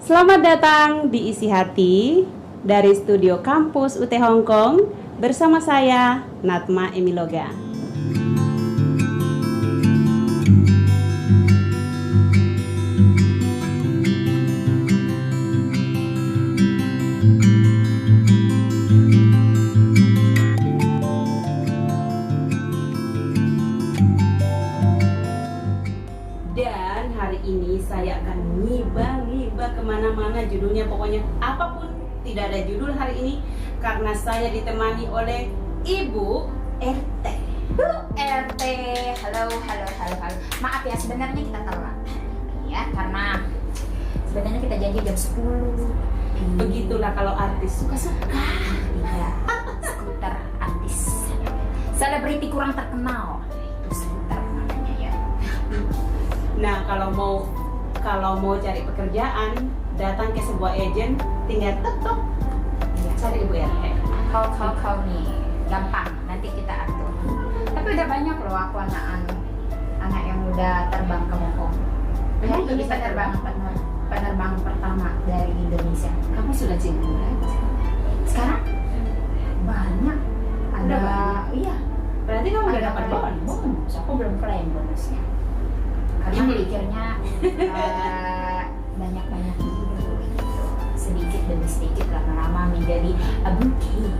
Selamat datang di Isi Hati dari studio kampus UT Hongkong bersama saya Natma Emiloga. Dan hari ini saya akan ngibah kemana-mana, judulnya pokoknya apapun, tidak ada judul hari ini karena saya ditemani oleh Ibu RT. RT, halo. Maaf ya, sebenarnya kita telat ya, karena sebenarnya kita janji jam 10. Begitulah kalau artis suka-suka. Iya, skuter artis, selebriti kurang terkenal, itu skuter namanya ya. Nah, kalau mau cari pekerjaan, datang ke sebuah agen, tinggal tetap cari Ibu RT. Kau nih, gampang, nanti kita atur. Tapi udah banyak loh aku anak yang udah terbang ke Hong Kong. Emang Ini bisa penerbangan pertama dari Indonesia. Kamu sudah cinta? Sekarang banyak. Udah banyak? Iya. Berarti kamu udah dapat bonus? Bonus. Aku belum klaim bonusnya. Karena mikirnya banyak dulu gitu. Sedikit demi sedikit lama-lama menjadi a bouquet.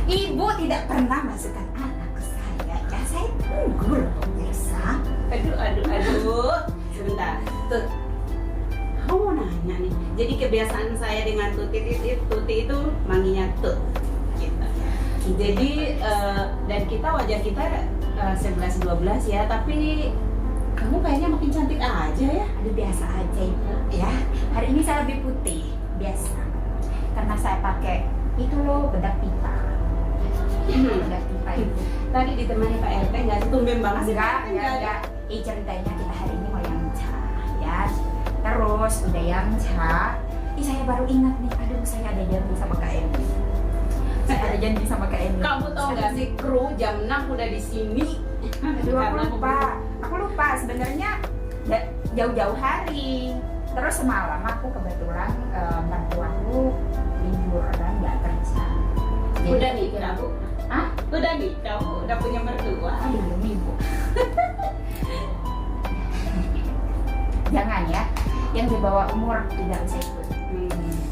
Ibu tidak pernah masukkan anak ke saya. Ya saya tunggu loh pemirsa. Aduh. Sebentar. Tut. Kamu mau nanya nih. Jadi kebiasaan saya dengan Tuti itu manggilnya Tut. Gitu. Jadi dan wajah kita 11-12 ya, tapi kamu kayaknya makin cantik aja ya. Aduh, biasa aja ibu ya. Hari ini saya lebih putih biasa karena saya pakai itu loh, bedak pipa. Bedak pipa itu. Tadi ditemani Pak RT nggak sih? Tumben banget sih. Enggak. Ceritanya kita hari ini mau yang ca ya. Terus udah yang ca. Saya baru ingat nih, aduh saya ada janji sama Kak Emi. Saya ada janji sama Kak Emi. Kamu tahu nggak sih, kru jam 6 udah di sini. Aduh, aku lupa sebenarnya jauh-jauh hari. Terus semalam aku kebetulan mertuaku libur dan nggak kerja. Udah nikah Bu? Hah? Udah nikah Bu? Udah punya mertua? Belum ibu. Jangan ya, yang di bawah umur tidak bisa ikut.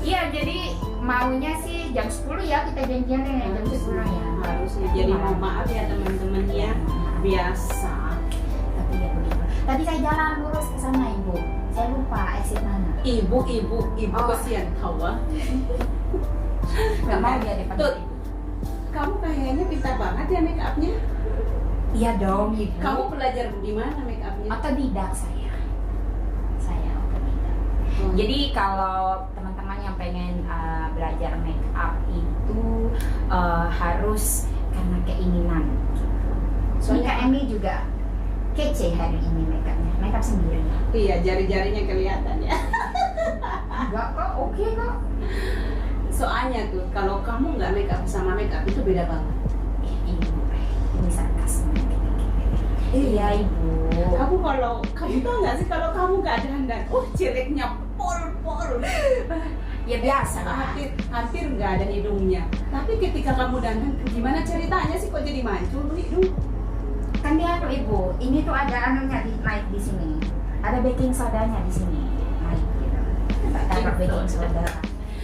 Iya, jadi maunya sih jam 10 ya, kita janjian nih jam 10 ya. Harusnya. Jadi mohon maaf ya teman-teman ya, biasa. Tapi ya begitu. Tadi saya jalan lurus ke sana ibu. Saya lupa exit mana. Ibu Oh. kesian tahu ah. Gak mau dia Tut, dipanggil ibu. kamu kayaknya pintar banget ya make upnya. Iya dong ibu. Kamu belajar di mana make upnya? Otodidak saya. Saya otodidak. Jadi kalau teman-teman yang pengen belajar make up itu harus karena keinginan. Soalnya Kak Emi juga kece hari ini make up sendiri. Iya, jari-jarinya kelihatan ya. Enggak kok, oke kok. Soalnya tuh kalau kamu nggak make up sama make up itu beda banget. Ini sarkasme. Iya ibu. Kamu tahu nggak sih kalau kamu nggak dandan, jeleknya pol. Ya biasa lah. Hampir nggak ada hidungnya. Tapi ketika kamu dandan, gimana ceritanya sih kok jadi mancul hidung? Kan dia tuh ibu, ini tuh ada anunya naik di sini. Ada baking sodanya di sini naik gitu. Taruh baking soda.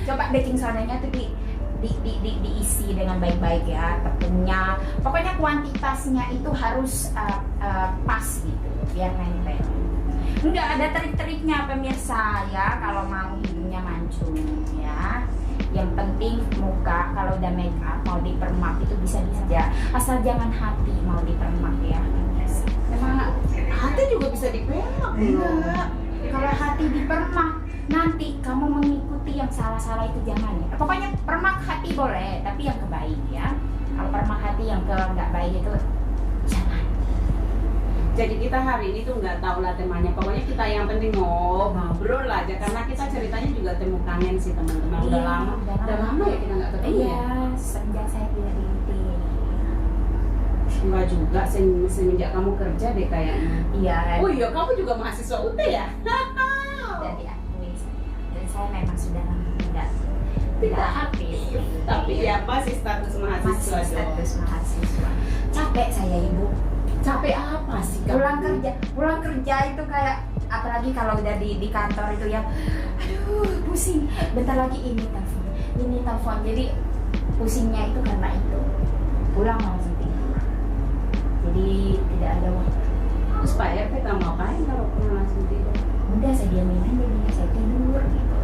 Coba baking sodanya tuh diisi dengan baik-baik ya, tepungnya. Pokoknya kuantitasnya itu harus pas gitu, biar nempel. Enggak ada trik-triknya pemirsa ya, kalau mau hidungnya mancung ya. Yang penting muka, kalau udah make up mau dipermak itu bisa saja, asal jangan hati mau dipermak ya pemirsa. Emang hati juga bisa dipermak? Enggak. Kalau hati dipermak, nanti kamu mengikuti yang salah-salah itu jangan ya. Pokoknya permak hati boleh, tapi yang kebaik ya. Kalau permak hati yang ke nggak baik itu jangan. Jadi kita hari ini tuh nggak tahu lah temanya. Pokoknya kita yang penting ngobrol aja karena kita ceritanya juga temu kangen sih teman-teman. Udah lama ya kita nggak ketemu ya. Sejak saya tidak diikuti. Enggak juga, semenjak kamu kerja deh kayaknya. Iya. Oh iya, kamu juga mahasiswa UT ya? Dan diakui. saya memang sudah lama tidak aktif. Tapi ya masih status mahasiswa Masih dong. status mahasiswa. Capek saya ibu. Capek apa sih kamu? Pulang kerja itu kayak apalagi kalau udah di kantor itu ya, aduh pusing. Bentar lagi ini telepon. Jadi pusingnya itu karena itu. Pulang langsung tidur. Jadi tidak ada waktu. Terus Pak RT tak mau ngapain kalau pulang langsung tidur? Udah saya diamin aja dia, saya tidur gitu.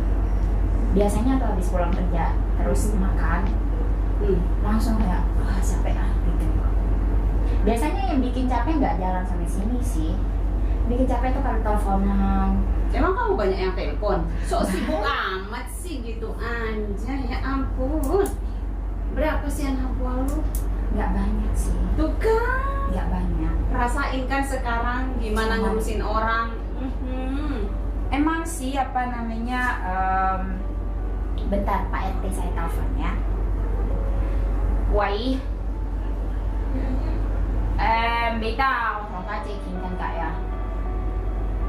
Biasanya tuh habis pulang kerja terus makan, langsung kayak capek gitu. Biasanya yang bikin capek nggak jalan sampai sini sih. Bikin capek tuh kalau teleponan. Emang kamu banyak yang telepon? Sok sibuk amat sih gitu aja, ya ampun. Berapa sih anak buah lu? Nggak banyak sih. Tuh kan, Nggak banyak. rasain kan sekarang gimana Sama. ngurusin orang. Emang sih apa namanya? Bentar Pak RT saya telepon ya. Wai. Biết tao còn có chị Kim Thanh cậy à?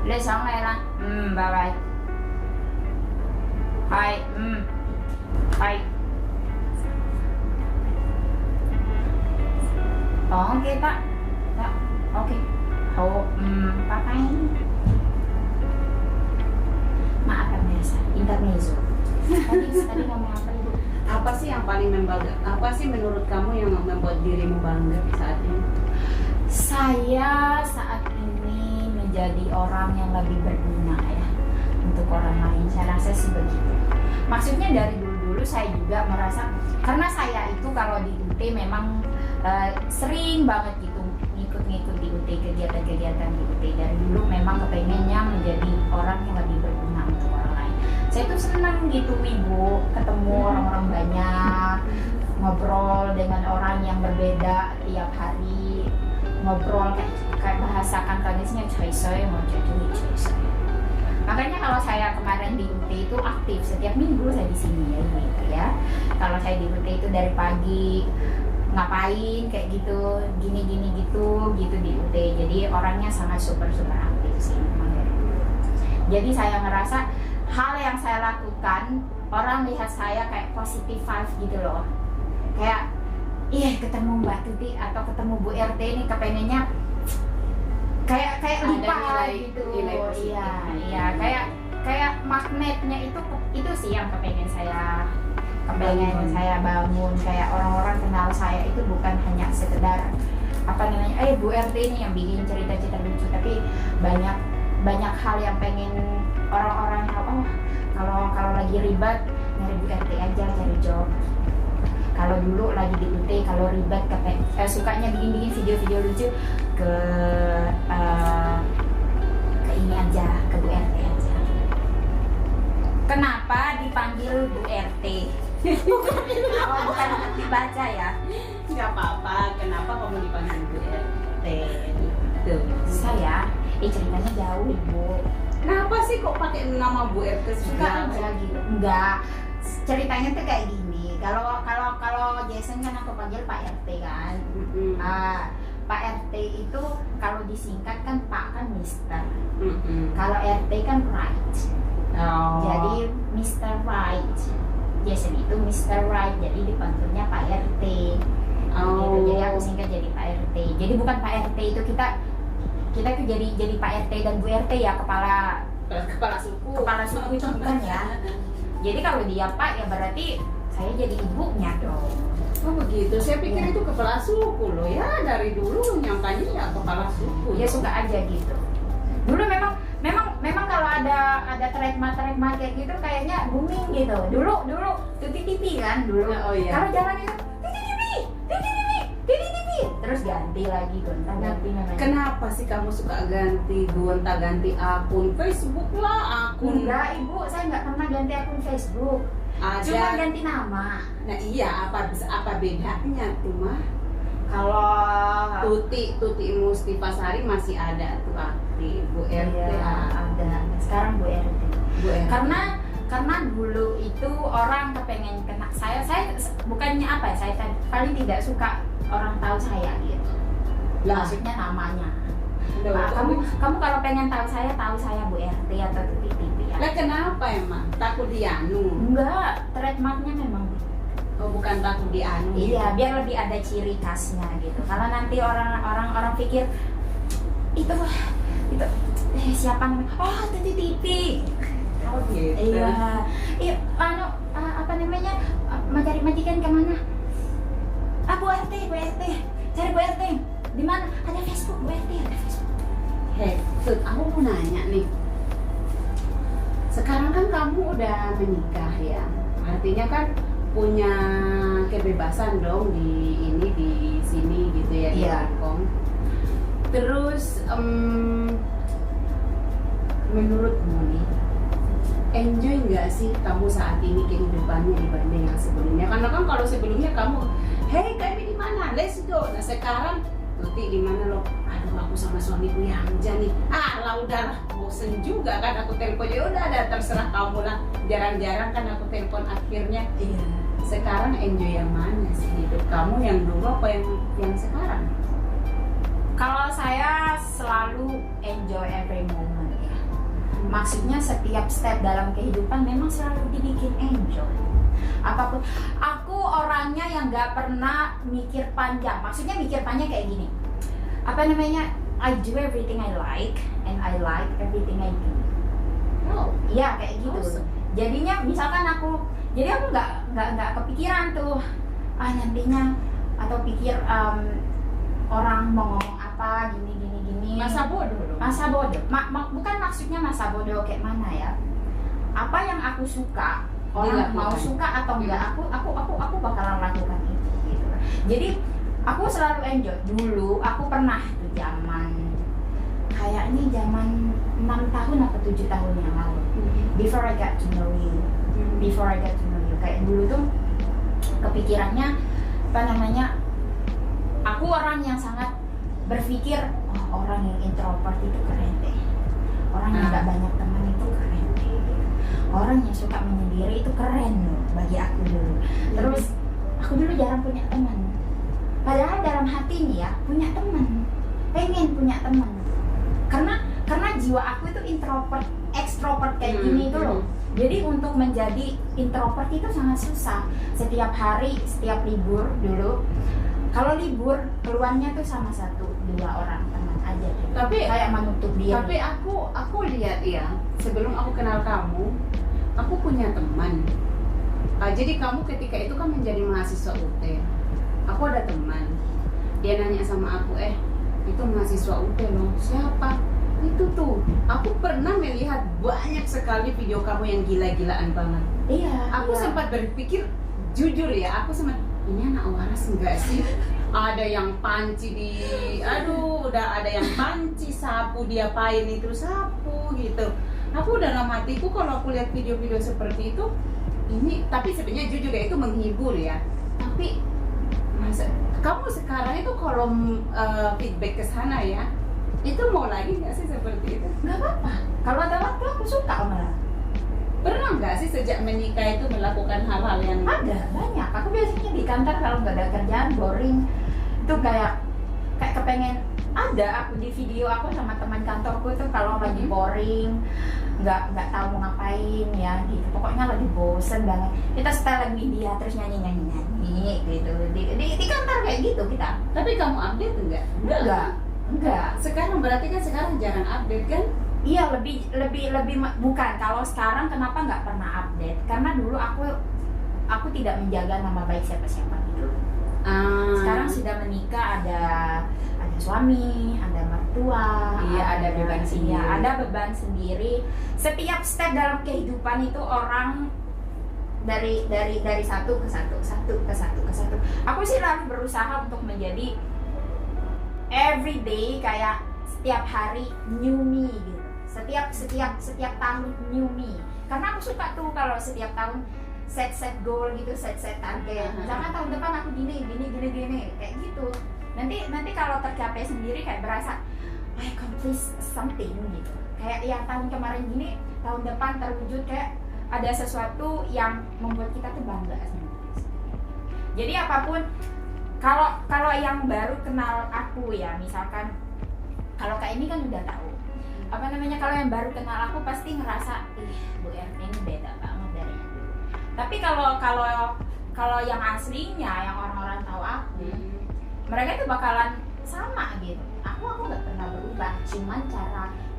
Lên sáng nay là bye bye. Bye. Bye. Oke Pak. Ya, oke. Bye bye. Maaf ya Melisa, intermezzo. Tadi ngomong apa Ibu? Apa sih yang paling membangga? Apa sih menurut kamu yang membuat dirimu bangga saat ini? Saya saat ini menjadi orang yang lebih berguna ya untuk orang lain. Saya rasa sih begitu. Maksudnya dari dulu saya juga merasa, karena saya itu kalau di UT memang sering banget gitu ngikut-ngikut di UT, kegiatan-kegiatan di UT. Dari dulu memang kepengennya menjadi orang yang lebih berguna untuk orang lain. Saya tuh senang gitu Ibu, ketemu orang-orang banyak, ngobrol dengan orang yang berbeda tiap hari, ngobrol kayak bahasa Kantonisnya coy mau jadi coy. Makanya kalau saya kemarin di UT itu aktif setiap minggu saya di sini ya gitu ya. Kalau saya di UT itu dari pagi ngapain kayak gitu, gini gitu di UT. Jadi orangnya sangat super aktif sih memang dari dulu. Jadi saya ngerasa hal yang saya lakukan orang lihat saya kayak positive vibe gitu loh. Kayak ketemu Mbak Tuti atau ketemu Bu RT ini kepengennya kayak lipat gitu. Iya, kayak magnetnya itu sih yang kepengen saya bangun. Kayak orang-orang kenal saya itu bukan hanya sekedar Bu RT ini yang bikin cerita-cerita lucu, tapi banyak hal yang pengen orang-orang kalau lagi ribet nyari Bu RT aja, cari job. Kalau dulu lagi di UT, kalau ribet sukanya bikin video-video lucu ke ini aja, ke Bu RT aja. Kenapa dipanggil Bu RT? Bukan dibaca ya? Nggak apa-apa, kenapa kamu dipanggil Bu RT? Tuh. Saya, ceritanya jauh Ibu. Kenapa sih kok pakai nama Bu RT Suka segala? aja gitu. Enggak. Ceritanya tuh kayak gini. Kalau Jason kan aku panggil Pak RT kan. Pak RT itu kalau disingkat kan Pak kan Mister. Kalau RT kan Right. Jadi Mr. Right. Jason itu Mr. Right. Jadi dipanggilnya Pak RT. Gitu. Jadi aku singkat jadi Pak RT. Jadi bukan Pak RT itu kita tuh jadi Pak RT dan Bu RT ya, kepala suku itu bukan ya. Jadi kalau dia Pak ya berarti saya jadi ibunya dong. Oh begitu, saya pikir itu kepala suku loh ya, dari dulu nyangkanya ya kepala suku. Dia suka aja gitu. Dulu memang kalau ada trademark kayak gitu kayaknya booming gitu. Dulu Tuti TV kan dulu. Oh iya. Kalau jalan itu Tuti TV, terus ganti lagi gonta-ganti namanya. Kenapa sih kamu suka gonta-ganti akun Facebook lah, akun? Enggak Ibu, saya nggak pernah ganti akun Facebook. Cuma ganti nama. Nah iya, apa bedanya tuh mah? Kalau Tuti Mustifasari masih ada tuh aktif, Bu RT ada. Sekarang Bu RT. Bu RT. Karena dulu itu orang kepengen kena saya bukannya apa ya, saya paling tidak suka orang tahu saya gitu. Maksudnya namanya. Kamu kalau pengen tahu saya Bu RT atau Tuti TV ya. Lah kenapa Kenapa emang? Takut dianu? Enggak, trademarknya memang. Oh, bukan takut dianu. Iya, biar lebih ada ciri khasnya gitu. Kalau nanti orang pikir itu siapa namanya? Oh, Tuti TV. Oh gitu. Iya. Iya, apa namanya? Mencari majikan kemana? Bu RT. Cari Bu RT. Di mana? Ada Facebook, Bu RT, ada Facebook. Hei, Tut, aku mau nanya nih. Sekarang kan kamu udah menikah ya. Artinya kan punya kebebasan dong di sini gitu ya, di Iya. Hong Kong. Terus menurutmu nih, enjoy nggak sih kamu saat ini kehidupannya dibanding yang sebelumnya? Karena kan kalau sebelumnya kamu, hey kami di mana? Let's go. Nah sekarang, Tuti di mana lo? Aduh aku sama suamiku yang aja nih. Lah udahlah, bosen juga kan aku telepon. Ya udah ada terserah kamu lah. Jarang-jarang kan aku telepon akhirnya. Iya. Sekarang enjoy yang mana sih hidup kamu, yang dulu apa yang sekarang? Kalau saya selalu enjoy every moment ya. Maksudnya setiap step dalam kehidupan memang selalu dibikin enjoy. Apapun, aku orangnya yang nggak pernah mikir panjang. Maksudnya mikir panjang kayak gini. Apa namanya? I do everything I like and I like everything I do. Oh, Iya kayak gitu. Awesome. Jadinya misalkan aku nggak kepikiran tuh nantinya atau pikir orang mau ngomong apa gini. masa bodoh dong. Masa bodoh. Bukan maksudnya masa bodoh kayak mana ya? Apa yang aku suka, orang Dilakukan. mau suka atau enggak, aku bakalan lakukan itu gitu. Jadi aku selalu enjoy. Dulu aku pernah tuh kayaknya zaman 6 tahun atau 7 tahun yang lalu. Before I got to know you. Kayak dulu tuh kepikirannya apa namanya? Aku orang yang sangat berpikir, orang yang introvert itu keren deh. Orang yang gak banyak teman itu keren deh. Orang yang suka menyendiri itu keren loh bagi aku dulu. Terus aku dulu jarang punya teman. Padahal dalam hati nih ya, punya teman. Pengen punya teman. Karena jiwa aku itu introvert, extrovert kayak gini itu loh. Jadi untuk menjadi introvert itu sangat susah. Setiap hari, setiap libur dulu, kalau libur keluarnya tuh sama 1-2 orang teman aja. Tapi kayak menutup diri. Tapi aku lihat ya, sebelum aku kenal kamu, aku punya teman. Jadi kamu ketika itu kan menjadi mahasiswa UT. Aku ada teman. Dia nanya sama aku, itu mahasiswa UT loh. Siapa? Itu tuh. Aku pernah melihat banyak sekali video kamu yang gila-gilaan banget. Iya. Aku sempat berpikir, jujur ya, aku sempat, ini anak waras enggak sih? Ada yang panci udah ada yang panci sapu, dia pain itu sapu gitu. Aku dalam hatiku kalau aku lihat video-video seperti itu, ini tapi sebenarnya jujur ya itu menghibur ya. Tapi kamu sekarang itu kalau feedback ke sana ya, itu mau lagi nggak sih seperti itu? Nggak apa-apa. Kalau ada waktu aku suka malah. Pernah nggak sih sejak menikah itu melakukan hal-hal yang Ada, banyak. Aku biasanya di kantor kalau nggak ada kerjaan, boring, itu kayak kepengen ada aku di video aku sama teman kantorku tuh kalau lagi boring, nggak tahu mau ngapain ya gitu. Pokoknya lagi bosen banget. Kita setel media terus nyanyi gitu. Di kantor kayak gitu kita. Tapi kamu update enggak? Enggak. Sekarang berarti kan sekarang jarang update kan? Iya, lebih bukan. Kalau sekarang kenapa nggak pernah update? Karena dulu aku tidak menjaga nama baik siapa-siapa gitu. Sekarang sudah menikah, ada suami, ada mertua, ada beban sendiri. Iya, ada beban sendiri. Setiap step dalam kehidupan itu orang dari satu ke satu. Aku sih selalu berusaha untuk menjadi everyday kayak setiap hari new me gitu. Setiap tahun new me. Karena aku suka tuh kalau setiap tahun set goal gitu, set target. Misalkan tahun depan aku gini kayak gitu. Nanti kalau tercapai sendiri kayak berasa I accomplish something gitu. Kayak yang tahun kemarin gini, tahun depan terwujud kayak ada sesuatu yang membuat kita tuh bangga sendiri. Jadi apapun, kalau yang baru kenal aku ya, misalkan kalau Kak ini kan udah tahu apa namanya, kalau yang baru kenal aku pasti ngerasa Bu Erni ini beda banget dari yang dulu. Tapi kalau yang aslinya, yang orang-orang tahu aku, mereka itu bakalan sama gitu. Aku nggak pernah berubah, cuman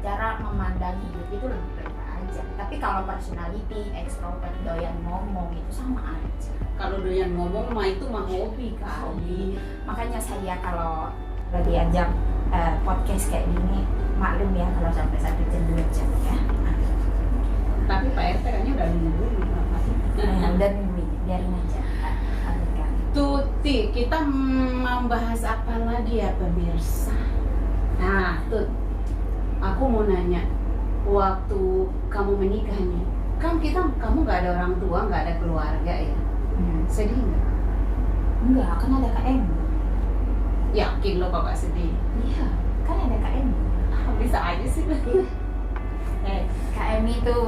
cara memandang hidup itu lebih berubah aja. Tapi kalau personality, extrovert, doyan ngomong itu sama aja. Kalau doyan ngomong mah itu mah hobi kali. Hobi. Makanya saya kalau lagi ajak podcast kayak gini, maklum ya kalau sampai 1 jam 2 jam ya. Tapi Pak RT kayaknya udah nungguin berapa sih? Udah nungguin, biarin aja. Abaikan. Tuti, kita membahas apa lagi ya pemirsa? Nah, Tut, aku mau nanya, waktu kamu menikah nih, kan kamu nggak ada orang tua, nggak ada keluarga ya? Sedih nggak? Enggak, kan ada KM. Yakin lo kakak sedih? Iya, kan ada KM. Bisa aja sih. KM itu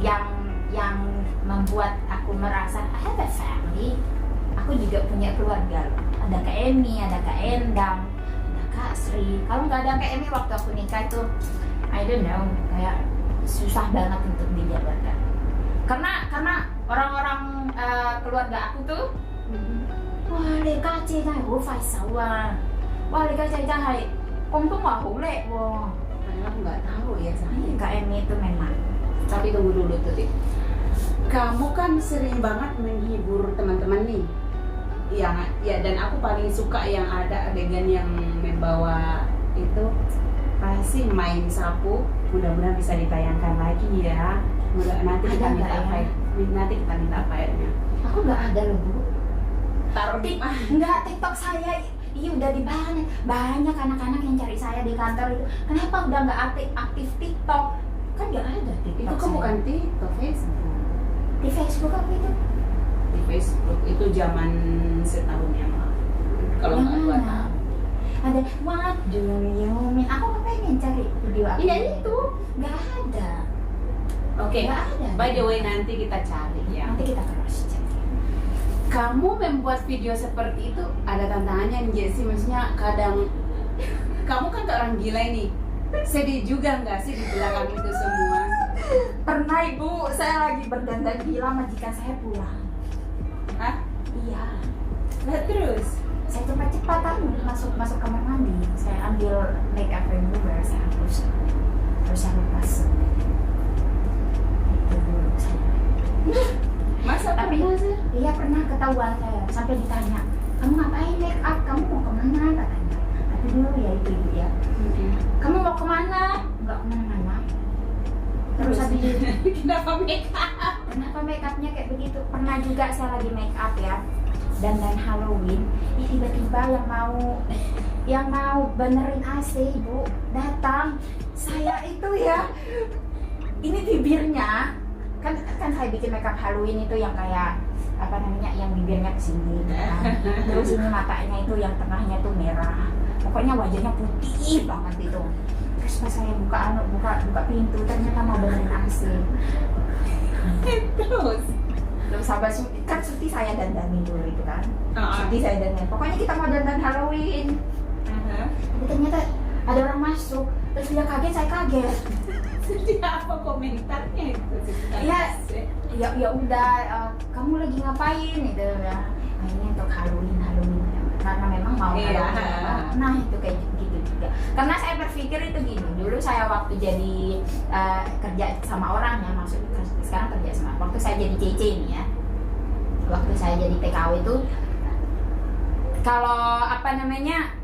yang membuat aku merasa I have a family. Aku juga punya keluarga loh. Ada Kak Emi, ada Kak Endang, ada Kak Sri. Kalau nggak ada Kak Emi waktu aku nikah itu, I don't know, kayak susah banget untuk dijabarkan. Karena orang-orang keluarga aku tuh, wah, 你家姐真係好快手啊！哇，你家姐真係廣東話好叻喎！ Padahal aku nggak tahu ya Ini saya. Kak Emi itu memang. Tapi tunggu dulu Tuti. Kamu kan sering banget menghibur teman-teman nih. Ya dan aku paling suka yang ada adegan yang membawa itu pasti main sapu. Mudah-mudahan bisa ditayangkan lagi ya. Nanti kita Ada minta nggak ya? file. Nanti kita minta filenya. Aku nggak ada loh Bu. Taruh di mana? Enggak, TikTok saya iya udah banyak anak-anak yang cari saya di kantor itu. Kenapa udah nggak aktif TikTok? Kan nggak ada TikTok. Itu kan saya. bukan TikTok, Facebook. Di Facebook apa itu? Di Facebook itu zaman setahun yang lalu. Kalau nggak 2 tahun. Ada what do you mean? Aku kepengen cari video aku. Iya itu. Nggak ada. Oke. Nggak ada. By the way nanti kita cari ya. Nanti kita cross check. Kamu membuat video seperti itu ada tantangannya nih Jessie, maksudnya kadang kamu kan orang gila ini, sedih juga nggak sih di belakang itu semua? Pernah Ibu, saya lagi berdandan gila majikan saya pulang. Hah? Iya. Lah terus? Saya cepat-cepatan masuk kamar mandi. Saya ambil make up remover, saya hapus. Terus saya lepas. Itu dulu saya. Masa Tapi iya pernah ketahuan saya sampai ditanya, kamu ngapain make up? Kamu mau kemana? Katanya. Tapi dulu ya itu Ibu ya. Kamu mau kemana? Enggak kemana-mana. Terus habis itu kenapa make up? kenapa make upnya kayak begitu? Pernah juga saya lagi make up ya, dan Halloween, tiba-tiba yang mau benerin AC Ibu datang. Saya itu ya, ini bibirnya kan saya bikin make up Halloween itu yang kayak apa namanya, yang bibirnya kesini kan. Terus ini matanya itu yang tengahnya tuh merah, pokoknya wajahnya putih banget itu. Terus pas saya buka pintu ternyata mau benerin AC. Terus sahabat kan Suti saya dandanin dulu itu kan. Suti saya dandanin, pokoknya kita mau dandan Halloween. Tapi ternyata ada orang masuk, terus dia kaget, saya kaget. Jadi apa komentarnya itu? Ya udah, kamu lagi ngapain itu ya? Nah, ini untuk Halloween karena memang mau Iya. Halloween. Nah itu kayak gitu juga. Karena saya berpikir itu gini, dulu saya waktu jadi kerja sama orang ya, maksudnya sekarang kerja sama. Waktu saya jadi CC nih ya, waktu saya jadi TKW itu, kalau apa namanya,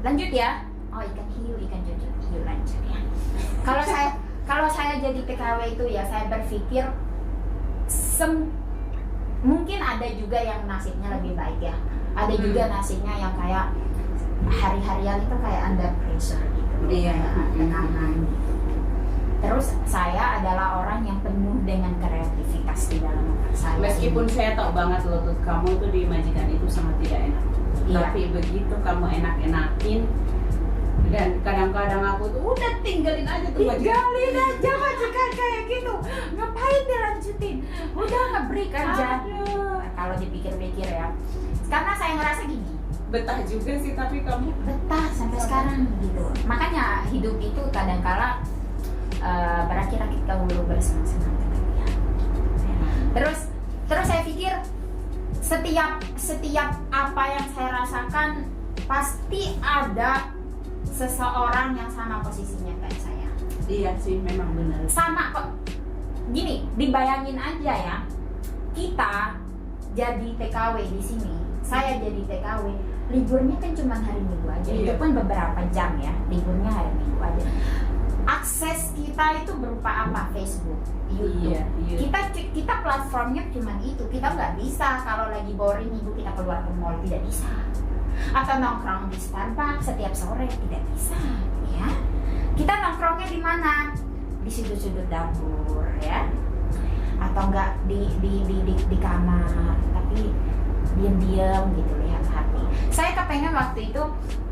lanjut ya. Oh ikan hiu lanjut ya. Kalau saya jadi TKW itu ya, saya berpikir mungkin ada juga yang nasibnya lebih baik ya. Ada juga nasibnya yang kayak hari-harian itu kayak under pressure gitu. Iya. Tekanan gitu. Terus saya adalah orang yang penuh dengan kreativitas di dalam otak saya. Meskipun saya tahu banget loh tuh kamu tuh di majikan itu sangat tidak enak. Iya. Tapi begitu kamu enak-enakin, dan kadang-kadang aku tuh udah tinggalin aja tuh Tinggalin aja majikan kayak gitu. Ngapain dilanjutin? Udah nge-break aja. Aduh. Kalau dipikir-pikir ya. Karena saya ngerasa gini, betah juga sih, tapi kamu betah sampai sekarang gitu. Makanya hidup itu kadangkala berakit-akit dahulu bersenang-senang. Terus saya pikir setiap apa yang saya rasakan pasti ada seseorang yang sama posisinya kayak saya. Iya sih, memang benar. Sama kok. Gini, dibayangin aja ya. Kita jadi TKW di sini, saya jadi TKW. Liburnya kan cuma hari Minggu aja. Iya. Itu pun beberapa jam ya. Liburnya hari Minggu aja. Akses kita itu berupa apa? Facebook, YouTube. Iya. Kita platformnya cuma itu. Kita nggak bisa kalau lagi boring ibu kita keluar ke mall, tidak bisa. Atau nongkrong di Starbucks setiap sore, tidak bisa, ya. Kita nongkrongnya di mana? Di sudut-sudut dapur, ya. Atau enggak di kamar, tapi diam-diam gitu, lihat hati. Saya kepengen waktu itu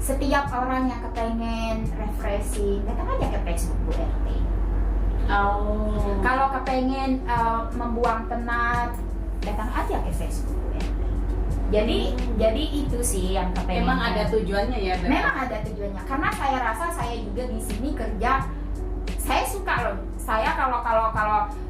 setiap orang yang kepengen refreshing datang aja ke Facebook Bu RT. Oh. Kalau kepengen membuang penat datang aja ke Facebook Bu RT. Jadi itu sih yang kepengen. Memang ada tujuannya ya, Beb? Memang ada tujuannya. Karena saya rasa saya juga di sini kerja. Saya suka loh. Saya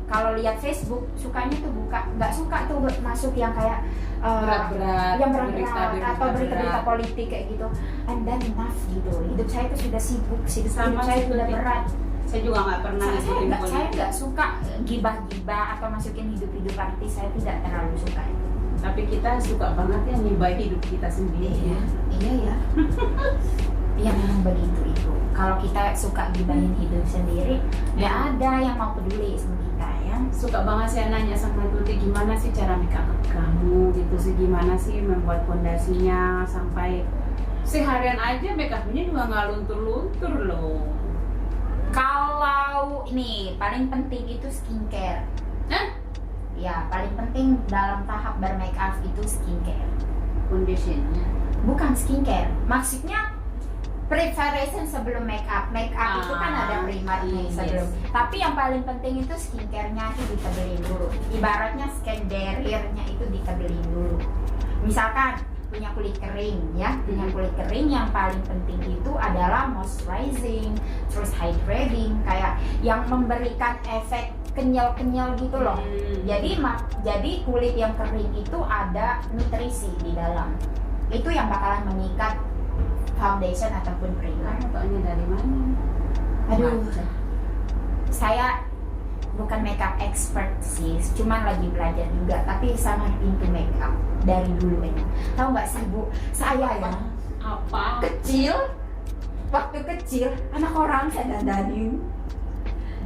kalau lihat Facebook sukanya tuh nggak suka tuh masuk yang kayak berat-berat, yang berat-berat atau berita-berita politik kayak gitu. And then enough gitu. Hidup saya itu sudah sibuk, hidup saya sudah berat. Saya juga nggak pernah ngikutin Saya politik. nggak suka gibah-gibah atau masukin hidup-hidup artis. Saya tidak terlalu suka itu. Tapi kita suka banget ya nyibah hidup kita sendiri. Iya ya. Iya memang begitu itu. Kalau kita suka gibahin hidup sendiri, nggak ada yang mau peduli sama kita ya. Suka banget saya nanya sama Tuti, gimana sih cara make up kamu gitu sih, gimana sih membuat fondasinya sampai seharian aja make upnya juga nggak luntur-luntur loh. Kalau ini paling penting itu skincare. Hah? Ya paling penting dalam tahap bermake up itu skincare. Foundationnya. Bukan skincare, maksudnya preparation sebelum make up. Make up itu kan ada primernya yes. sebelum. Tapi yang paling penting itu skincare-nya itu ditebelin dulu. Ibaratnya skin barrier-nya itu ditebelin dulu. Misalkan punya kulit kering ya, punya kulit kering yang paling penting itu adalah moisturizing, terus hydrating, kayak yang memberikan efek kenyal-kenyal gitu loh. Jadi kulit yang kering itu ada nutrisi di dalam. Itu yang bakalan mengikat foundation ataupun primer. Kamu taunya dari mana? Aduh, saya bukan makeup expert sih, cuman lagi belajar juga. Tapi sangat into makeup dari dulu ini. Tahu nggak sih Bu, saya ya Apa? waktu kecil anak orang saya dandanin.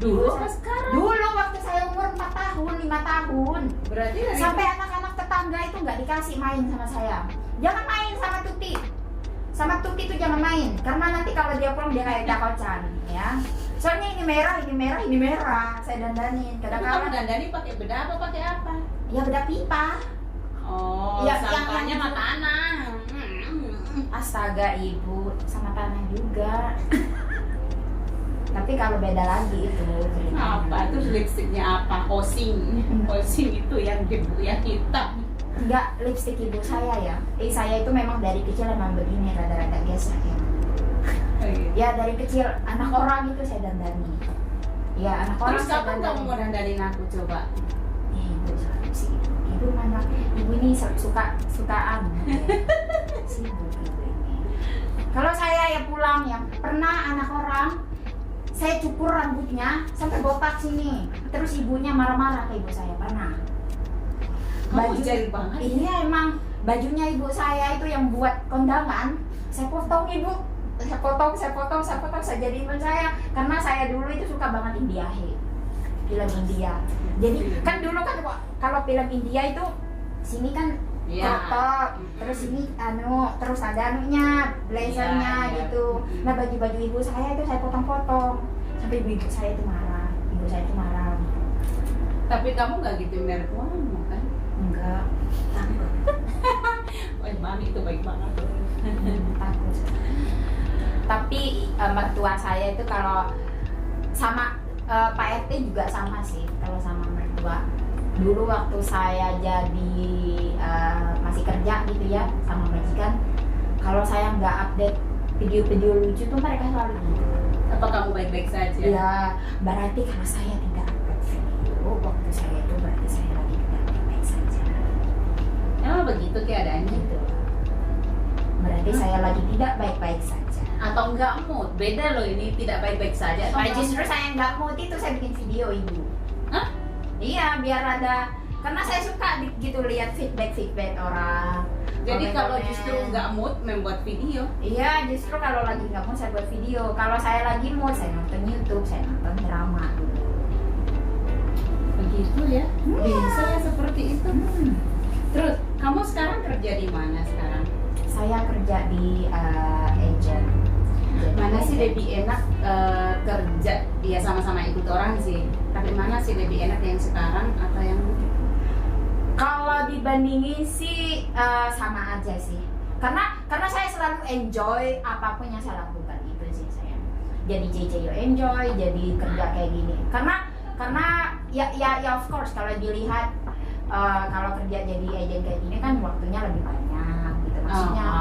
Dulu apa sekarang? Dulu waktu saya umur 4 tahun, 5 tahun. Berarti dari Sampai anak-anak tetangga itu nggak dikasih main sama saya. Jangan main sama Tuti. Sama Tuti itu jangan main, karena nanti kalau dia pulang dia kayak dakocan, ya. Soalnya ini merah, saya dandanin. kamu Kadang-kadang dandani pakai bedak apa pakai apa? ya bedak pipa. Oh, Ya, sampahnya yang- mah tanah. Astaga ibu, sama tanah juga. Tapi kalau beda lagi itu. Apa? Terus lipstiknya apa? Osing. Osing itu yang hitam. Enggak, lipstik ibu saya ya. Saya itu memang dari kecil emang begini, rada-rada gesek ya. Ya dari kecil anak orang itu saya dandani. Ya anak orang. Terus saya kapan dandani. kamu mau dandanin aku coba? Ibu sih, ibu mana? Ibu ini sukaan. Sibuk ibu ini. Kalau saya ya pulang ya pernah anak orang saya cukur rambutnya sampai botak sini. Terus ibunya marah-marah ke ibu saya pernah. Kamu jahil banget. Iya emang bajunya ibu saya itu yang buat kondangan. Saya potong ibu. Saya potong, saya jadiin teman saya. Karena saya dulu itu suka banget India film India. Jadi kan dulu kan kalau film India itu sini kan Iya. crop, terus ini terus ada anunya, blazernya Iya, iya. gitu. Nah baju-baju ibu saya itu saya potong-potong sampai ibu saya itu marah. Ibu saya itu marah. Tapi kamu nggak gitu mertuamu kan? Enggak, takut. Wah, mami itu baik banget. Takut. Tapi mertua saya itu kalau sama Pak RT juga sama sih kalau sama mertua. Dulu waktu saya jadi masih kerja gitu ya sama majikan, kalau saya nggak update video-video lucu tuh mereka selalu gitu. Apa kamu baik-baik saja? Ya, berarti kalau saya tidak upload video waktu saya itu berarti saya lagi tidak baik-baik saja. Emang begitu keadaannya? Gitu. Berarti saya lagi tidak baik-baik saja. Atau enggak mood? Beda loh ini, tidak baik-baik saja. Atau Nah, enggak justru mood? saya nggak mood itu saya bikin video ibu. Hah? Iya, biar ada, karena saya suka gitu lihat feedback orang. Jadi kalau komen-komen. justru nggak mood membuat video. Iya, justru kalau lagi nggak mood saya buat video. Kalau saya lagi mood saya nonton YouTube, saya nonton drama dulu. Begitu ya? Iya. Bisa ya seperti itu. Terus kamu sekarang kerja di mana sekarang? Saya kerja di agent. Jadi Mana sih agent. lebih enak kerja? Ya sama-sama ikut orang sih. Tapi mana sih lebih enak yang sekarang atau yang dulu? Kalau dibandingin sih sama aja sih. Karena saya selalu enjoy apapun yang saya lakukan itu sih saya. Jadi JJ enjoy, jadi kerja kayak gini. Karena ya of course kalau dilihat kalau kerja jadi agent kayak gini kan waktunya lebih banyak gitu maksudnya.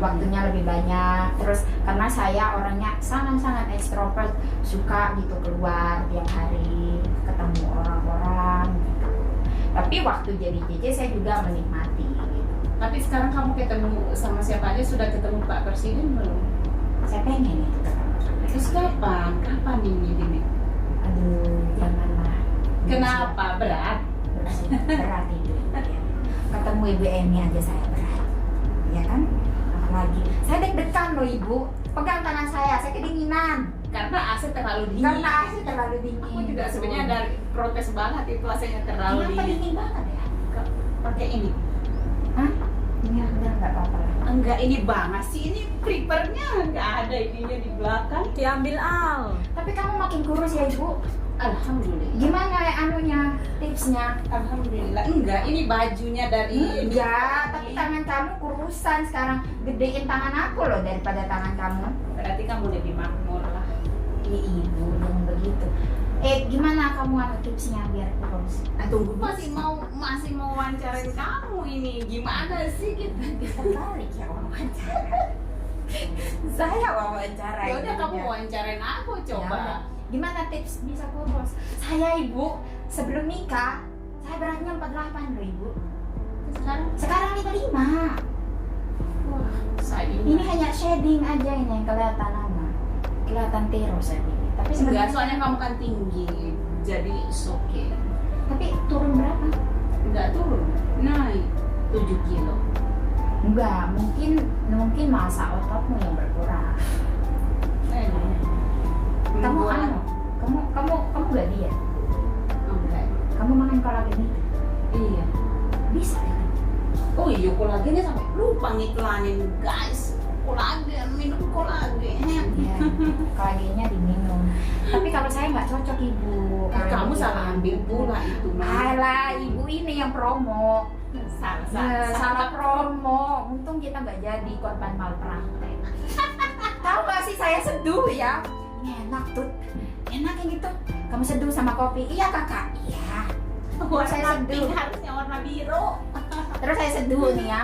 Waktunya lebih banyak. Terus karena saya orangnya sangat-sangat ekstrovert, suka gitu keluar tiap hari, ketemu orang-orang gitu. Tapi waktu jadi JJ saya juga menikmati gitu. Tapi sekarang kamu ketemu sama siapa aja? Sudah ketemu Pak Presiden belum? Saya pengen itu ketemu. Terus kapan? Kapan ini Dini? Aduh, janganlah. Kenapa? Berat? Berat itu. Ya. Ketemu Ibu Emi aja saya berat. Ya kan? Apalagi saya deg-degan loh Ibu. Pegang tangan saya kedinginan. Karena AC terlalu dingin. Karena AC terlalu dingin. Aku juga sebenarnya dari protes banget itu AC-nya terlalu Kenapa dingin. dingin banget ya? Pakai ini. Hah? Ini udah nggak apa-apa lah. Enggak ini banget sih, ini creepernya enggak ada ininya di belakang. Diambil Al. Tapi kamu makin kurus ya Ibu. Alhamdulillah. Gimana ya anunya, tipsnya? Alhamdulillah. Enggak, ini bajunya dari Enggak, tapi tangan kamu kurusan sekarang. Gedein tangan aku loh daripada tangan kamu. berarti kamu lebih makmur lah. Iya Ibu, jangan begitu. Gimana kamu anu tipsnya biar kurus? Tunggu masih mau wawancarain kamu ini. Gimana sih kita? Terbalik ya wawancara. Saya wawancara. Ya udah kamu wawancarain aku coba. Ya, gimana tips bisa kurus? Saya Ibu, sebelum nikah, saya beratnya 48 loh Ibu. Sekarang 55. Wah, saya Ini hanya shading aja ini yang kelihatan apa? Kelihatan terus ini. Tapi enggak, sebenarnya soalnya kamu kan tinggi. Jadi it's okay. Tapi turun berapa? Enggak turun, naik 7 kilo. Enggak, mungkin masa ototmu yang berkurang. Kamu anu, kamu enggak diet? Enggak. Kamu makan kolagen itu? Iya. Bisa ya? Oh iya, kolagennya sampai lupa ngiklanin guys. Kolagen, minum kolagen. Iya, kolagennya diminum. Tapi kalau saya nggak cocok Ibu. Kamu salah ambil pula itu. Alah, Ibu ini yang promo. Salah Promo. Untung kita nggak jadi korban malpraktek. Tahu nggak sih saya seduh ya? Ini enak tuh. Enak yang gitu. Kamu seduh sama kopi? Iya kakak. Iya. Warna pink harusnya warna biru. Terus saya seduh nih ya.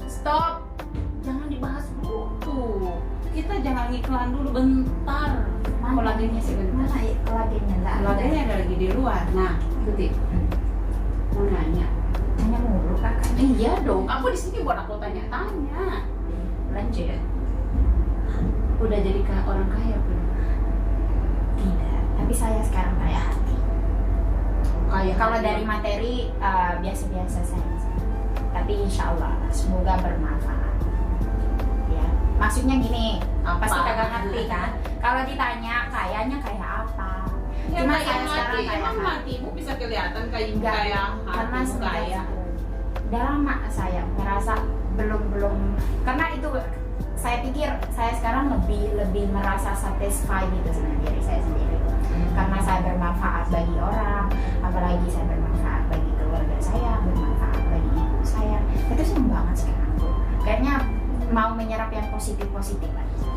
Stop. Jangan dibahas dulu tuh. Kita jangan ngiklan dulu bentar. Kolagennya sih bentar. Mana ya kolagennya? Nggak ada. Kolagennya ada lagi di luar. Nah, Tuti. Mau nanya. Hanya mulu kakak. Iya dong. Kamu di sini buat aku tanya-tanya. Lanjut. Udah jadi orang kaya belum? Tidak. Tapi saya sekarang kaya hati. Kaya. Kalau dari materi biasa-biasa saja. Tapi insya Allah semoga bermanfaat. Ya, maksudnya gini, Apa? pasti kagak ngerti kan? Kalau ditanya kayanya kayak apa? Ya, Cuma kayak saya mati, sekarang kayak emang hati. matimu bisa kelihatan kayak Enggak, kaya karena hatimu kaya. kaya. Udah lama saya merasa belum karena itu saya pikir saya sekarang lebih merasa satisfied gitu sama diri saya sendiri. Karena saya bermanfaat bagi orang, apalagi saya bermanfaat bagi keluarga saya, bermanfaat bagi ibu saya. Itu seneng banget sekarang tuh. Kayaknya mau menyerap yang positif-positif aja.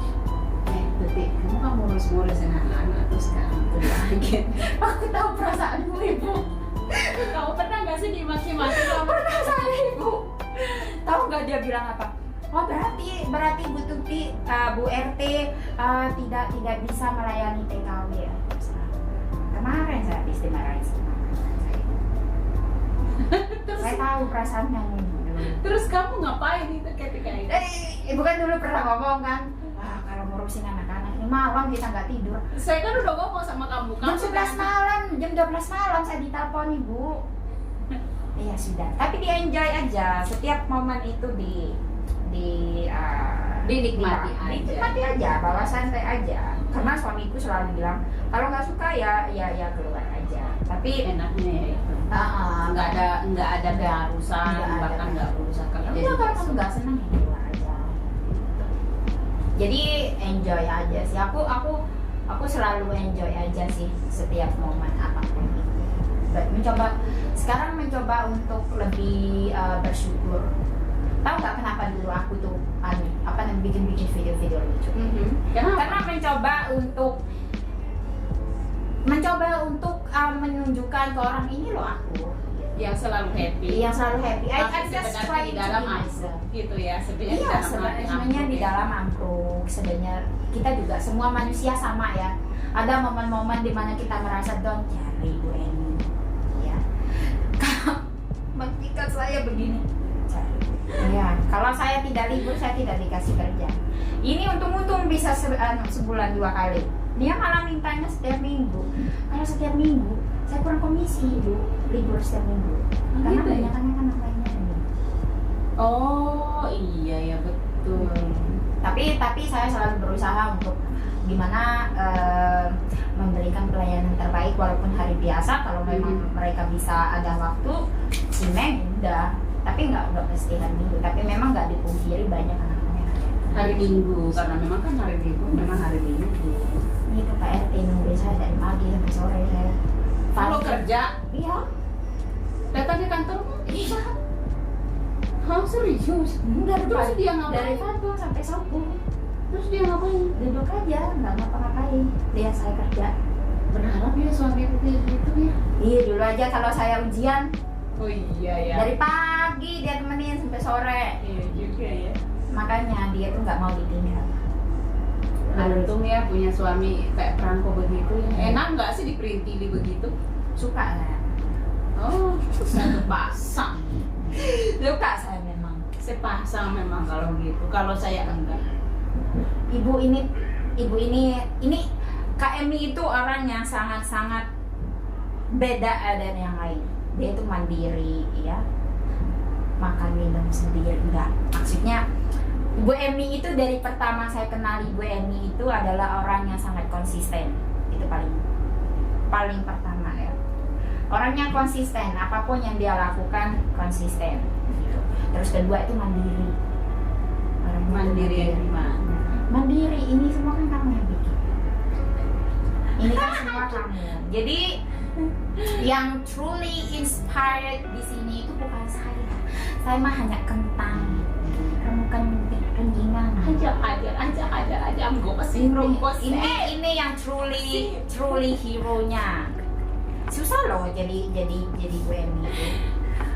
Tuti, kamu kan ngurus-ngurusin anak-anak terus sekarang tuh lagi. Aku tahu perasaanmu ibu. Kamu pernah nggak sih dimaki-maki sama Pernah saya ibu. Tahu nggak dia bilang apa? Oh berarti Bu Tuti, Bu RT tidak bisa melayani TKW ya. Kemarin saya habis dimarahin sama saya tahu perasaannya nih. Terus kamu ngapain itu ketika itu? Ibu kan dulu pernah ngomong kan, kalau ngurusin anak-anak ini malam kita nggak tidur. Saya kan udah ngomong sama kamu. Jam 11 malam, jam 12 malam saya ditelepon Ibu. Iya sudah, tapi di enjoy aja. Setiap momen itu dinikmati aja, bawa santai aja. Karena suamiku selalu bilang kalau nggak suka ya keluar aja. Tapi enaknya ya itu. Nggak ada keharusan, bahkan nggak berusaha kerja. Enggak, kalau kamu nggak senang ya keluar aja. Jadi enjoy aja sih. Aku selalu enjoy aja sih setiap momen apapun itu. Sekarang mencoba untuk lebih bersyukur. Tahu nggak kenapa dulu aku tuh bikin video-video lucu? Karena mencoba untuk menunjukkan ke orang ini loh aku yang selalu happy. I just try di to dalam be myself. gitu ya sebenarnya. Iya, sebenarnya di dalam ampluk. Sebenarnya kita juga semua manusia sama ya. Ada momen-momen dimana kita merasa down, cari Bu Eni. Ya. Jika saya begini, cari. Ya, kalau saya tidak libur, saya tidak dikasih kerja. Ini untung-untung bisa sebulan 2 kali. Dia malah mintanya setiap minggu. Kalau setiap minggu, saya kurang komisi, Bu. Libur setiap minggu. Karena gitu ya? banyak anak lainnya. Oh iya ya betul. Tapi saya selalu berusaha untuk gimana memberikan pelayanan terbaik walaupun hari biasa. Kalau memang mereka bisa ada waktu, simeng udah. Tapi nggak mesti hari Minggu. Tapi memang nggak dipungkiri banyak anak-anak hari Minggu karena memang kan hari Minggu memang hari Minggu. Ini ke Pak RT nungguin saya dari pagi sampai sore saya. Kalau kerja? Iya. Datang ke kantor? Iya. Hah serius? Enggak, Terus dia ngapain? dari pagi sampai subuh. Terus dia ngapain? Duduk aja, nggak ngapa-ngapain. Lihat saya kerja. Berharap ya suami gitu ya? Iya, dulu aja kalau saya ujian. Oh iya ya. Dari pagi dia temenin sampai sore. Iya juga ya. Makanya dia tuh nggak mau ditinggal. Untung ya punya suami kayak Perangko begitu ya. Enak nggak sih diperintili begitu? Suka nggak? Oh, satu pasang. Suka saya memang. Sepasang memang kalau gitu. Kalau saya enggak. Ibu ini Kak Emi itu orang yang sangat-sangat beda dari yang lain. Dia itu mandiri, ya. Makan minum sendiri enggak. Maksudnya Bu Emi itu dari pertama saya kenali Bu Emi itu adalah orang yang sangat konsisten. Itu paling pertama ya. Orangnya konsisten, apapun yang dia lakukan konsisten. Gitu. Terus kedua itu mandiri. Mandiri yang gimana? Mandiri, ini semua kan kamu yang bikin. Ini kan semua kamu. Jadi yang truly inspired di sini itu bukan saya. Saya mah hanya kentang. Kamu kan kenjingan. Aja. Gue pasti rumpus. Ini yang truly hero-nya. Susah loh jadi Bu Emi itu.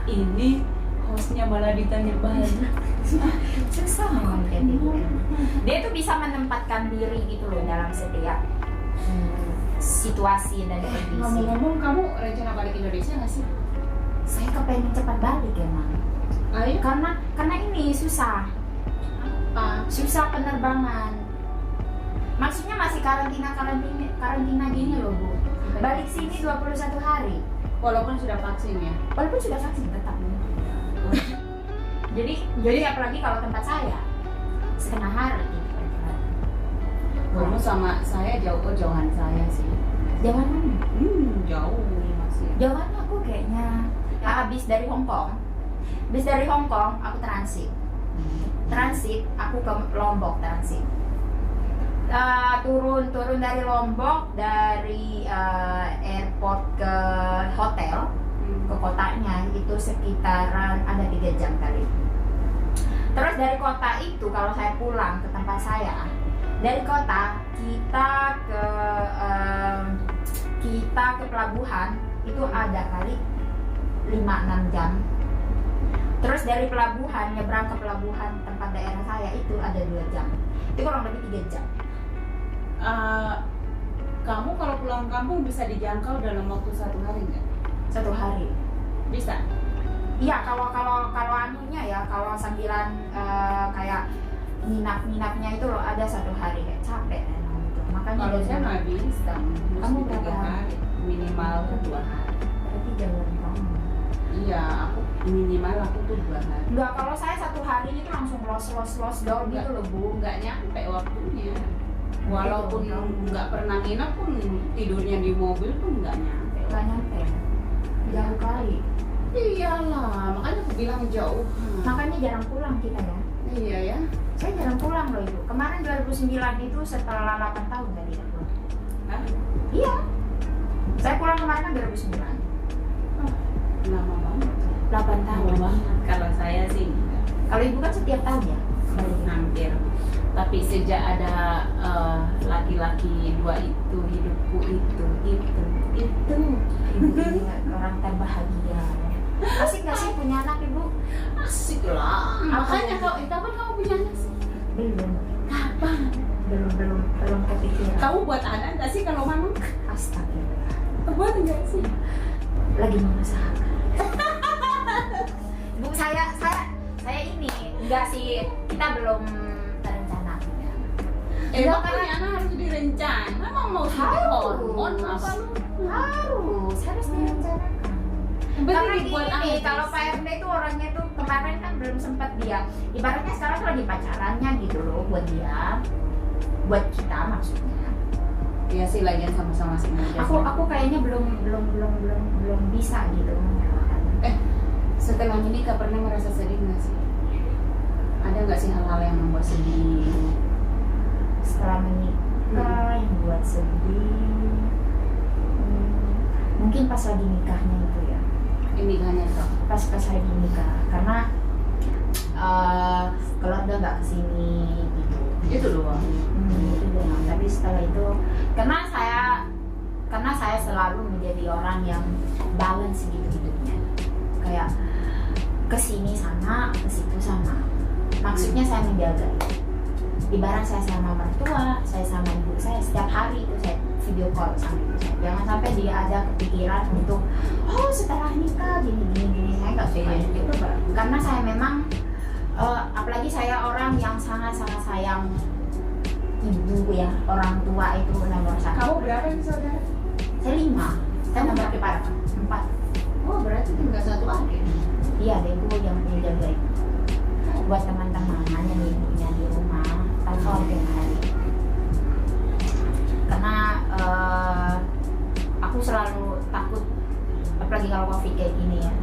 Ini hostnya malah ditanya balik. Susah memang jadi Bu Emi. Dia tuh bisa menempatkan diri gitu loh dalam setiap situasi dan kondisi. Ngomong-ngomong, kamu rencana balik Indonesia nggak sih? Saya kepengen cepat balik emang. Ayo. Karena ini susah. Apa? Susah penerbangan. Maksudnya masih karantina gini loh Bu. Balik sini 21 hari. Walaupun sudah vaksin ya. Walaupun sudah vaksin tetap. Jadi apalagi kalau tempat saya setengah hari gitu. Kamu sama saya jauhan saya sih. Jauhan mana? Jauh masih. Jauhan aku kayaknya habis dari Hong Kong. Habis dari Hong Kong aku transit. Transit aku ke Lombok transit. Turun dari Lombok dari airport ke hotel ke kotanya itu sekitaran ada 3 jam kali. Terus dari kota itu kalau saya pulang ke tempat saya, dari kota kita ke pelabuhan itu ada kali 5-6 jam. Terus dari pelabuhan nyebrang ke pelabuhan tempat daerah saya itu ada 2 jam. Itu kurang lebih 3 jam. Kamu kalau pulang kampung bisa dijangkau dalam waktu 1 hari nggak? 1 hari. Bisa. Iya, kalau anunya ya, kalau sambilan kayak nginapnya itu loh ada 1 hari kayak capek emang gitu. Makanya Kalau dari saya nggak bisa. Kamu Mesti berapa 3 hari? Minimal 2 hari. berarti jauhan kamu. Iya, aku minimal aku tuh 2 hari. Enggak, kalau saya 1 hari itu langsung los down gitu loh Bu. Nggak nyampe waktunya. Walaupun nggak pernah nginep pun tidurnya di mobil pun nggak nyampe. Nggak nyampe. Jauh kali. Iyalah, makanya aku bilang jauh. Makanya jarang pulang kita ya. Iya ya. Saya jarang pulang loh Ibu. Kemarin 2009 itu setelah 8 tahun saya tidak pulang. Hah? Iya. Saya pulang kemarin kan 2009. Lama banget. 8 tahun. Lama banget. Kalau saya sih enggak. Kalau Ibu kan setiap tahun ya? Hampir. Tapi sejak ada laki-laki 2 itu, hidupku itu. Ibu ini orang terbahagia. Asik gak sih punya anak Ibu? Asik lah. Makanya kapan kamu punya anak sih? Belum. Kapan? Belum kepikiran. Kamu buat anak nggak sih kalau mama? Astagfirullah. Buat enggak sih? Lagi mengusahakan. Bu, saya ini enggak sih, kita belum terencana. Emang punya anak harus direncana. Emang mau suntik hormon apa lu? harus direncanakan. Karena dibuat gini, apa? kalau Pak RD itu orangnya tuh kemarin kan belum sempat dia. Ibaratnya sekarang tuh lagi pacarannya gitu loh buat dia, buat kita maksudnya. Iya sih, lagian sama-sama sih. Aku kayaknya belum bisa gitu merelakan. Setelah menikah pernah merasa sedih nggak sih? Ada nggak sih hal-hal yang membuat sedih? Setelah menikah yang buat sedih, mungkin pas lagi nikahnya itu ya. Ini kan ya toh. Pas lagi nikah, karena keluarga nggak kesini gitu. Itu doang. Itu doang. Tapi setelah itu, karena saya selalu menjadi orang yang balance gitu hidupnya, kayak kesini sama, kesitu sama. Maksudnya saya menjaga. Ibarat saya sama mertua, saya sama ibu saya setiap hari itu saya video call sama ibu saya. Jangan sampai dia ada kepikiran untuk setelah nikah gini. Saya nggak suka itu, karena saya memang apalagi saya orang yang sangat sayang ibu ya, orang tua itu nomor 1. Kamu berapa nih saudara? Saya 5. Saya nomor 4. Oh, berarti tinggal 1 adik. Iya, ibu yang menjaga ibu. Buat teman-teman yang ibunya di rumah, telepon tiap hari. Karena aku selalu takut, apalagi kalau COVID kayak gini ya.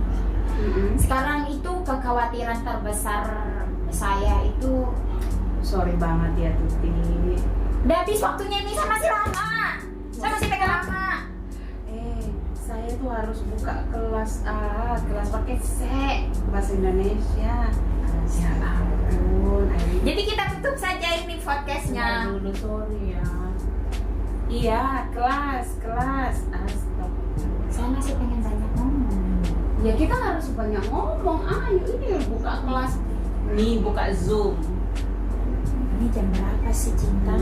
Sekarang itu kekhawatiran terbesar saya itu, Sorry banget ya Tuti. udah habis waktunya ini, saya masih lama. Saya masih pegang lama. Saya tuh harus buka kelas kelas pakai C, bahasa Indonesia. Ya ampun. Jadi kita tutup saja ini podcastnya. Dulu sorry ya. Iya, kelas. Astaga. Saya masih pengen banyak ngomong. Ya kita harus banyak ngomong. Ayo ini buka kelas. Nih buka Zoom. Ini jam berapa sih Cinta?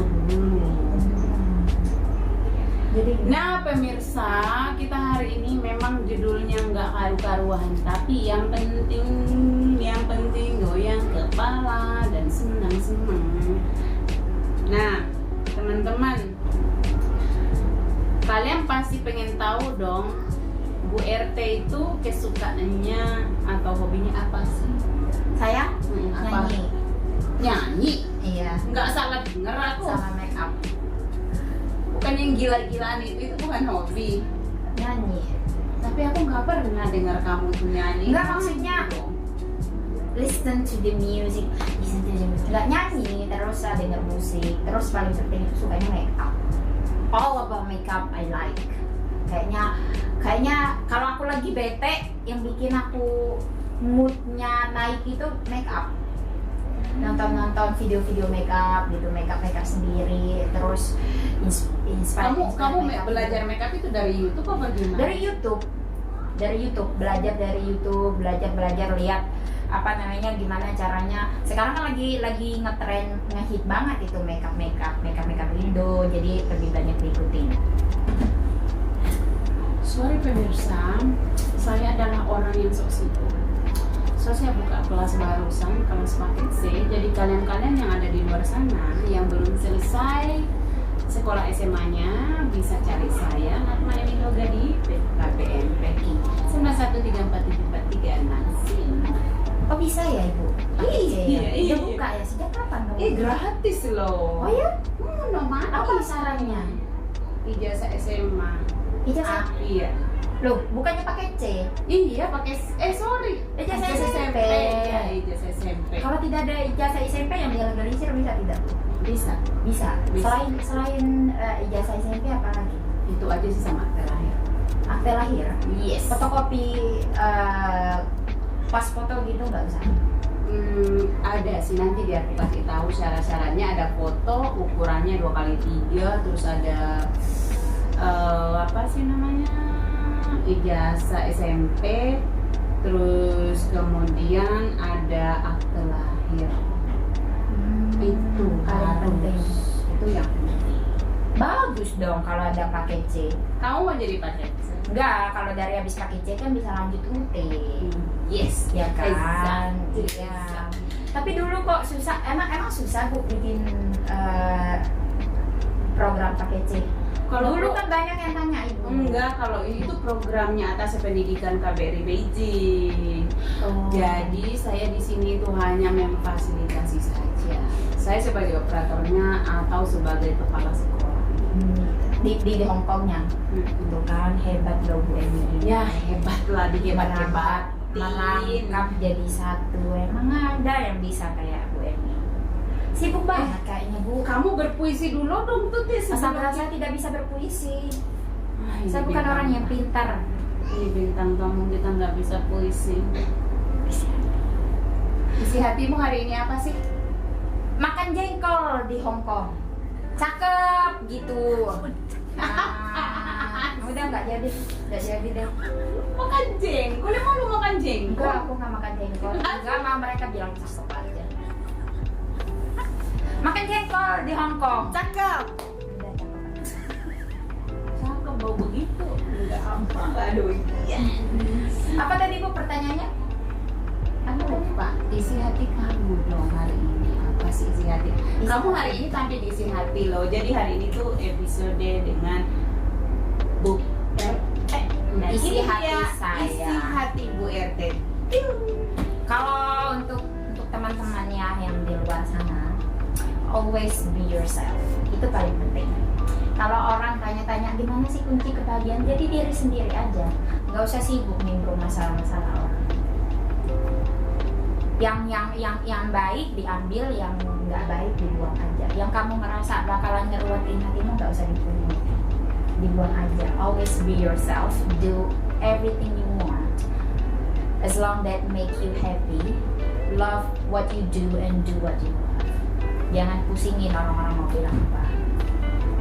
Jadi Nah pemirsa, kita hari ini memang judulnya nggak karu-karuan, tapi yang penting goyang kepala dan senang-senang. Nah teman-teman, kalian pasti pengen tahu dong, Bu RT itu kesukaannya atau hobinya apa sih? saya Apa? Nyanyi? Iya. Nggak salah denger aku. Sama make up. Bukan yang gila-gilaan itu bukan hobi. Nyanyi. Tapi aku nggak pernah dengar kamu tuh nyanyi. Nggak, maksudnya listen to the music. Nggak nyanyi, terus denger musik. Terus paling penting itu sukanya make up. All about make up I like. Kayaknya kalau aku lagi bete, yang bikin aku moodnya naik itu make up. Nonton video-video make up gitu, make up sendiri, terus Kamu make up belajar make up itu dari YouTube apa gimana? dari YouTube, belajar lihat apa namanya, gimana caranya. Sekarang kan lagi ngetren, ngehit banget itu makeup Indo, jadi lebih banyak diikutin. Sorry pemirsa, saya adalah orang yang sok sibuk. So saya buka kelas barusan, kelas paket C. Jadi kalian-kalian yang ada di luar sana yang belum selesai sekolah SMA-nya bisa cari saya Natma Eni Loga di KBM Peki 91347436. Oh bisa ya Ibu? Iya. Udah buka ya? Sejak kapan kamu? Gratis loh. Oh ya? Nomor Apa sarannya? Ijazah SMA. Ijazah? Iya. Loh, bukannya pakai C? Iya pakai sorry. Ijazah SMP. Ya, ijazah SMP. Kalau tidak ada ijazah SMP yang dilegalisir bisa tidak? Bisa. Bisa. Bisa. Selain ijazah SMP apa lagi? Itu aja sih sama akte lahir. Akte lahir? Yes. Fotokopi pas foto gitu nggak usah? Ada sih, nanti biar aku kasih tahu syarat-syaratnya. Ada foto ukurannya 2x3, terus ada apa sih namanya, ijazah SMP, terus kemudian ada akte lahir. Itu paling penting. itu yang penting. Bagus dong kalau ada paket C. Kamu mau jadi paket C? Enggak, kalau dari habis paket C kan bisa lanjut UT. Yes, Ya kan? exactly. Iya. Tapi dulu kok susah, emang susah Bu bikin program paket C. Kalau Dulu kan banyak yang tanya Ibu. enggak, kalau ini tuh programnya atas pendidikan KBRI Beijing. Oh. Jadi saya di sini tuh hanya memfasilitasi saja. Saya sebagai operatornya atau sebagai kepala sekolah. Di Hong Kongnya. Itu kan hebat loh Bu Eni. Ya hebat lah, dihebat-hebat. Merangkap jadi satu. Emang ada yang bisa kayak Bu Eni. Sibuk banget kayaknya Bu. Kamu berpuisi dulu dong tuh Tis. Asalkan saya tidak bisa berpuisi. Ini Saya bukan bintang. orang yang pintar. Ini bintang tamu kita nggak bisa puisi. Isi hatimu hari ini apa sih? Makan jengkol di Hong Kong. Cakep gitu. Udah nggak jadi deh. Makan jengkol, emang lu makan jengkol? Enggak, aku nggak makan jengkol. Enggak, mau mereka bilang cakep aja. Makan jengkol di Hong Kong. Cakep. Udah cakep. Cakep bau begitu. Enggak apa. Aduh iya. Apa tadi Bu pertanyaannya? Aku lupa. Isi hati kamu dong hari ini. Apa sih isi hati? Kamu hari ini tampil di isi hati loh. Jadi hari ini tuh episode dengan Isi hati saya. Isi hati Bu RT. Kalau untuk teman-teman ya yang di luar sana, always be yourself. Itu paling penting. Kalau orang tanya-tanya gimana sih kunci kebahagiaan, jadi diri sendiri aja. Nggak usah sibuk nimbrung masalah-masalah orang. Yang baik diambil, yang nggak baik dibuang aja. Yang kamu ngerasa bakalan ngeruatin hatimu nggak usah dibuang aja. Always be yourself. Do everything you want. As long that make you happy. Love what you do and do what you love. Jangan pusingin orang-orang mau bilang apa.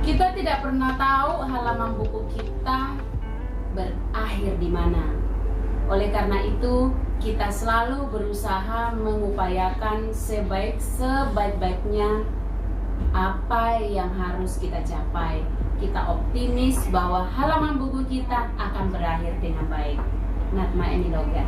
Kita tidak pernah tahu halaman buku kita berakhir di mana. Oleh karena itu, kita selalu berusaha mengupayakan sebaik-baiknya apa yang harus kita capai. Kita optimis bahwa halaman buku kita akan berakhir dengan baik. Natma Eni Loga.